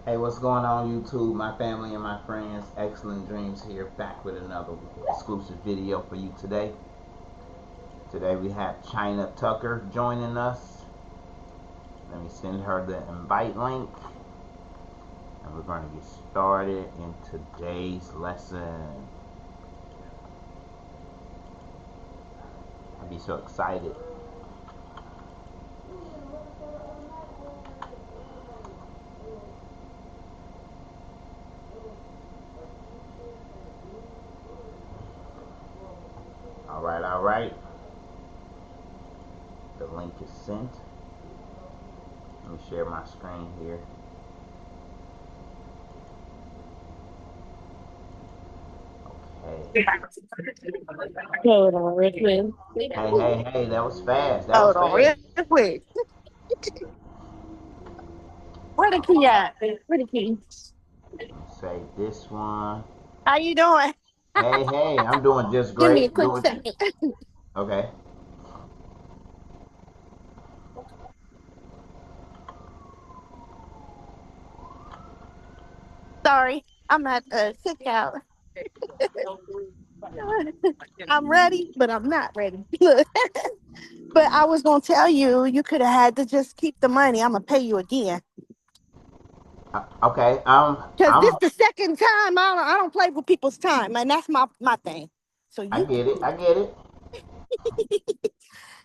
Hey, what's going on YouTube, my family and my friends? Excellent Dreams here, back with another exclusive video for you today. Today we have Chyna Tucker joining us. Let me send her the invite link. And we're going to get started in today's lesson. I'll be so excited. All right. The link is sent. Let me share my screen here. Okay. Hold on real quick. Hey, that was fast. That was Hold on real fast. quick. Where the key at? Where the key? Save this one. How you doing? Hey, I'm doing just Give me a great. quick Doing second. okay. Sorry, I'm at the cookout. I'm ready, but I'm not ready. Look, but I was gonna tell you, you could have had to just keep the money. I'm gonna pay you again. Okay. Cause this I'm. the second time I don't play with people's time, and that's my thing. So I you get can. it. I get it.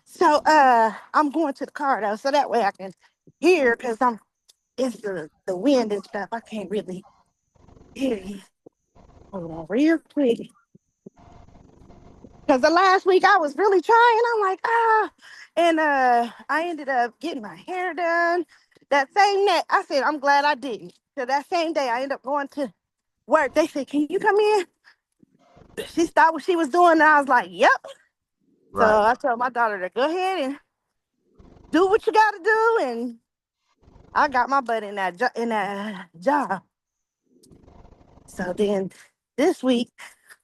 So I'm going to the car though, so that way I can hear because I'm it's the wind and stuff. I can't really hear you. Hold on real quick. Because the last week I was really trying. I'm like, and I ended up getting my hair done. That same day, I said, I'm glad I didn't. So that same day I ended up going to work. They said, can you come in? She stopped what she was doing, and I was like, yep. So Right. I told my daughter to go ahead and do what you gotta do, and I got my butt in that job. So then this week,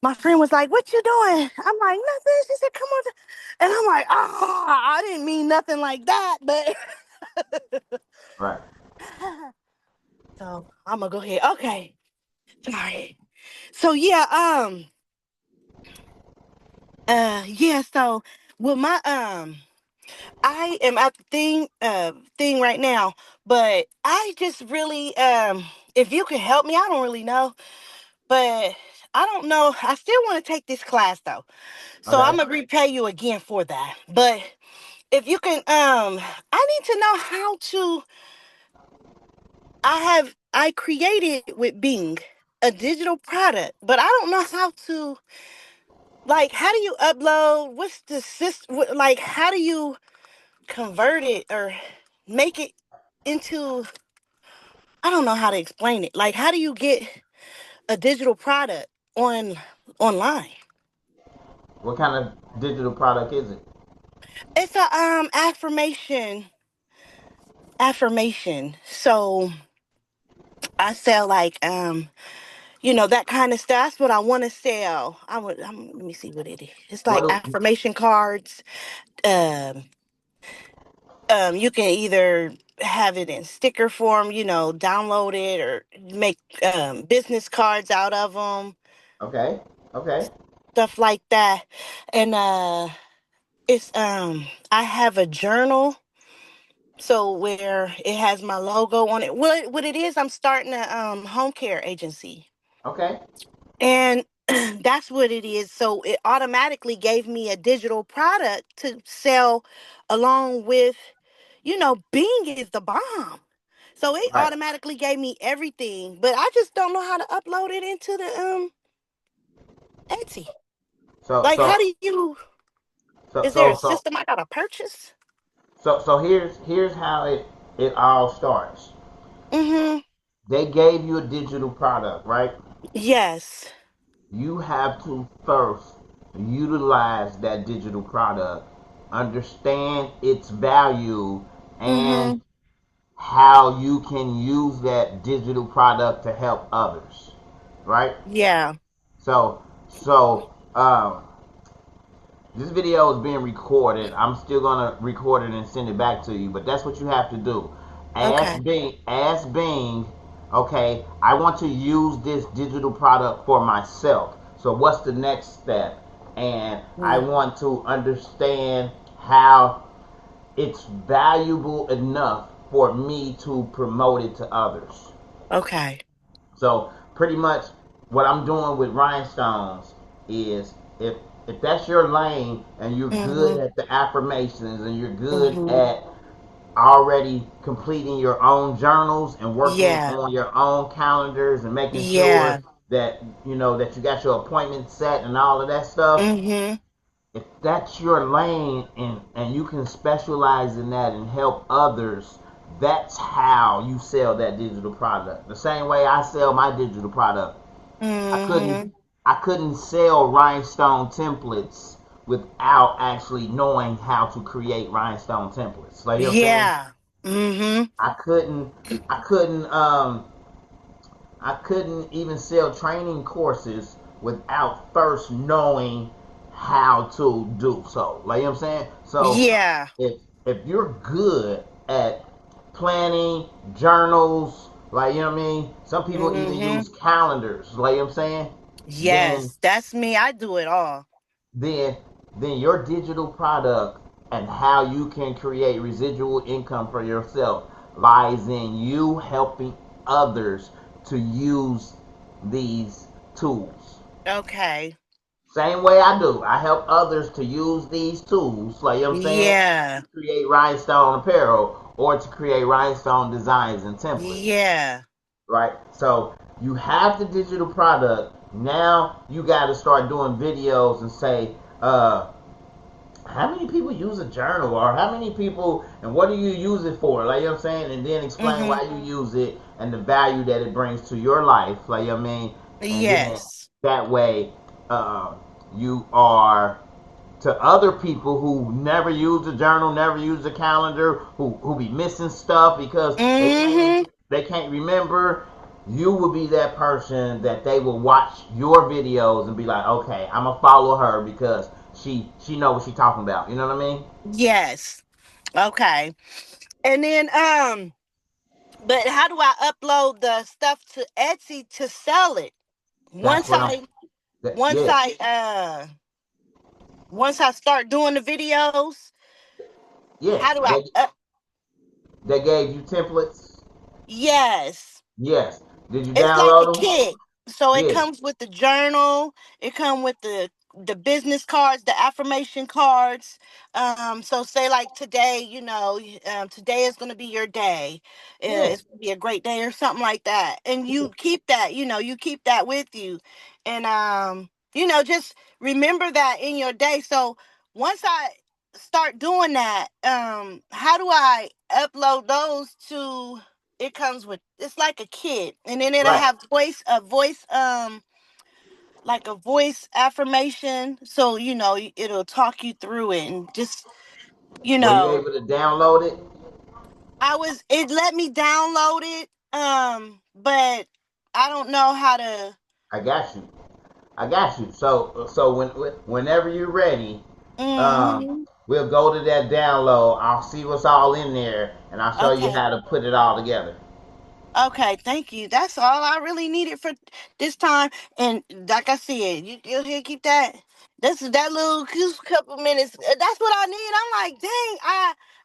my friend was like, "What you doing?" I'm like, "Nothing." She said, "Come on," and I'm like, "Oh, I didn't mean nothing like that." But Right. so I'm gonna go ahead. Okay, sorry. So yeah, yeah. So with my I am at the thing right now, but I just really if you could help me, I don't really know, but I don't know. I still want to take this class though. So I'm Okay. gonna repay you again for that. But if you can I need to know how to I created with Bing a digital product, but I don't know how to like how do you upload what's the system like how do you convert it or make it into I don't know how to explain it. Like how do you get a digital product on online? What kind of digital product is it? It's a affirmation. So I sell like that kind of stuff. That's what I want to sell. Let me see what it is. It's What? like affirmation cards. Um, you can either have it in sticker form, download it or make business cards out of them, Okay. Okay. stuff like that. And it's I have a journal. So where it has my logo on it. What it is, I'm starting a home care agency. Okay. And that's what it is. So it automatically gave me a digital product to sell along with, Bing is the bomb. So it Right. automatically gave me everything. But I just don't know how to upload it into the Etsy. So Like how so do you so is there a so so system I gotta purchase? so here's how it all starts. Mm-hmm. They gave you a digital product, right? Yes. You have to first utilize that digital product, understand its value, and Mm-hmm. how you can use that digital product to help others, right? Yeah. So this video is being recorded. I'm still gonna record it and send it back to you, but that's what you have to do. Okay. Ask Bing Okay, I want to use this digital product for myself. So what's the next step? And I Mm. want to understand how it's valuable enough for me to promote it to others. Okay. So pretty much what I'm doing with rhinestones is if that's your lane and you're good Mhm. at the affirmations and you're good Mhm. at already completing your own journals and working Yeah. on your own calendars and making Yeah. sure that that you got your appointment set and all of that stuff. Mhm. If that's your lane and you can specialize in that and help others, that's how you sell that digital product. The same way I sell my digital product. I couldn't Mhm. I couldn't sell rhinestone templates without actually knowing how to create rhinestone templates. Like you know what I'm saying? Yeah. Mhm. I couldn't I couldn't um I couldn't even sell training courses without first knowing how to do so. Like you know what I'm saying? So Yeah. if you're good at planning, journals, like you know what I mean? Some people even Mhm. use calendars, like you know what I'm saying? Then Yes, that's me. I do it all. then then your digital product and how you can create residual income for yourself lies in you helping others to use these tools. Okay. Same way I do. I help others to use these tools, like you know what I'm saying, Yeah. to create rhinestone apparel or to create rhinestone designs and templates. Yeah. Right? So you have the digital product. Now you got to start doing videos and say, how many people use a journal or how many people and what do you use it for, like you know what I'm saying, and then explain Mhm. why you use it and the value that it brings to your life, like you know what I mean, and then Yes. that way um, you are to other people who never use a journal, never use a calendar, who be missing stuff because Mhm. they can't remember. You will be that person that they will watch your videos and be like, okay, I'm gonna follow her because she know what she talking about. You know what I mean? Yes. Okay. And then but how do I upload the stuff to Etsy to sell it? That's Once what I'm. I once Yeah, I uh once I start doing the videos, yeah. how do I They gave you templates. yes. Yes. Did you It's like a download them? kit. So it Yeah. comes with the journal, it comes with the business cards, the affirmation cards. So say like today, today is going to be your day. Yeah. It's going to be a great day or something like that. And you keep that, you keep that with you. And just remember that in your day. So once I start doing that, how do I upload those to it comes with it's like a kit and then it'll Right. have like a voice affirmation so it'll talk you through it and just you Were you know able to download it? it let me download it but I don't know how to I got you. I got you. So whenever you're ready, hmm we'll go to that download. I'll see what's all in there, and I'll show you okay. how to put it all together. Okay, thank you. That's all I really needed for this time. And like I said, you here keep that. This is that little couple minutes. That's what I need. I'm like, dang,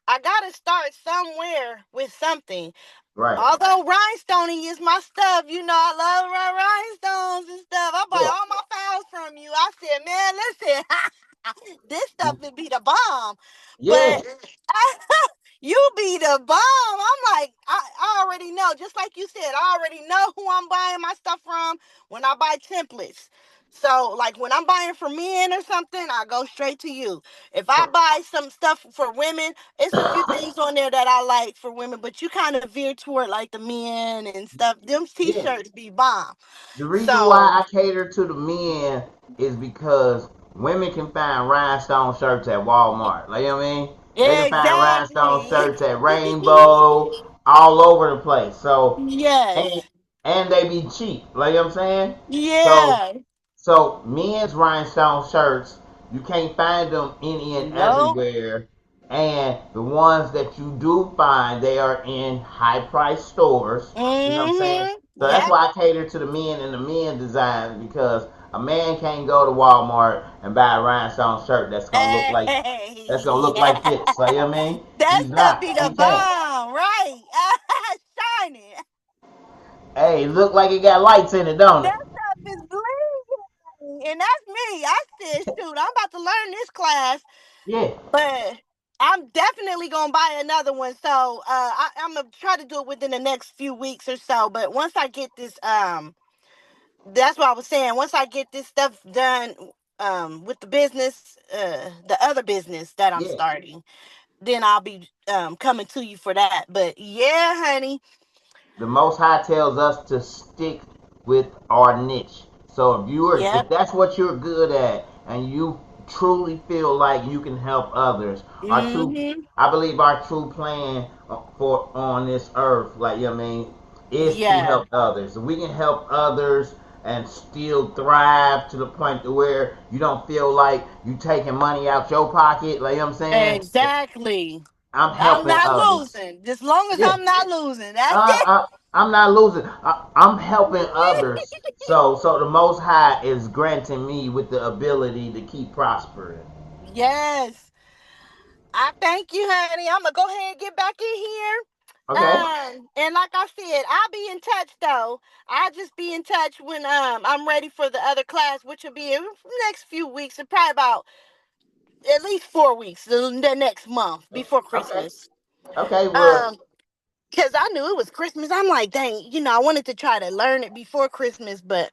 I gotta start somewhere with something. Right. Although rhinestoning is my stuff, I love rhinestones and stuff. I buy Yeah. all my files from you. I said, man, listen, this stuff would be the bomb. Yeah. But you be the bomb. I'm like, I already know. Just like you said, I already know who I'm buying my stuff from when I buy templates. So, like when I'm buying for men or something, I go straight to you. If I buy some stuff for women, it's a few things on there that I like for women, but you kind of veer toward like the men and stuff. Them Yeah. t-shirts be bomb. The reason why So, I cater to the men is because women can find rhinestone shirts at Walmart. Like you know what I mean? They can find rhinestone exactly. shirts at Rainbow, all over the place. So and Yes. and they be cheap. Like you know what I'm saying? So Yeah. so men's rhinestone shirts, you can't find them any and Nope. everywhere. And the ones that you do find, they are in high price stores. You know what I'm saying? Mm-hmm. So that's Yep. why I cater to the men and the men designs, because a man can't go to Walmart and buy a rhinestone shirt that's gonna Hey, look yeah. like this. So you know what I mean? That He's stuff not. be He the can't. bomb, right? Shiny. Hey, it look like it got lights in it, don't it? That stuff is bleeding. And that's me. I said, shoot, I'm about to learn this class, Yeah. but I'm definitely gonna buy another one. So I'm gonna try to do it within the next few weeks or so. But once I get this, that's what I was saying. Once I get this stuff done, with the business, the other business that I'm Yeah. starting, then I'll be coming to you for that. But yeah, honey. The Most High tells us to stick with our niche. So if Yep. that's what you're good at, and you truly feel like you can help others, Mm-hmm. I believe our true plan for on this earth, like you know what I mean, is to Yeah. help others. If we can help others and still thrive to the point to where you don't feel like you taking money out your pocket, like you know what I'm saying, Exactly. I'm I'm helping not others. losing. Just long as Yeah. I'm not losing. That's Uh, it. I, I'm not losing. I'm helping others. So the Most High is granting me with the ability to keep prospering. Yes. I thank you, honey. I'm gonna go ahead and get back in here. Okay. And like I said, I'll be in touch though. I'll just be in touch when I'm ready for the other class, which will be in the next few weeks, and probably about at least 4 weeks, the next month before Okay. Christmas. Okay. Well. Um, because I knew it was Christmas. I'm like, dang, I wanted to try to learn it before Christmas, but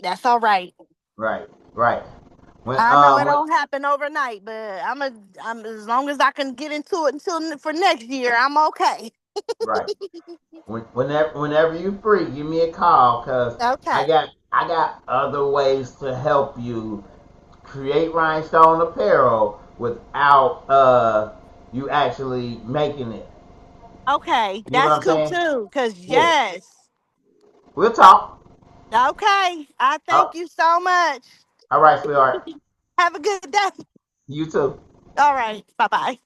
that's all right. Right. Right. I know it don't happen overnight, but I'm as long as I can get into it until for next year, I'm okay. Right. Whenever you free, give me a call, cause Okay. I got other ways to help you create rhinestone apparel without you actually making it. Okay. You know what That's I'm cool saying? too. Cause Yeah. yes. We'll talk. Okay. I Uh, thank you so much. all right, sweetheart. Have a good day. You too. All right. Bye bye.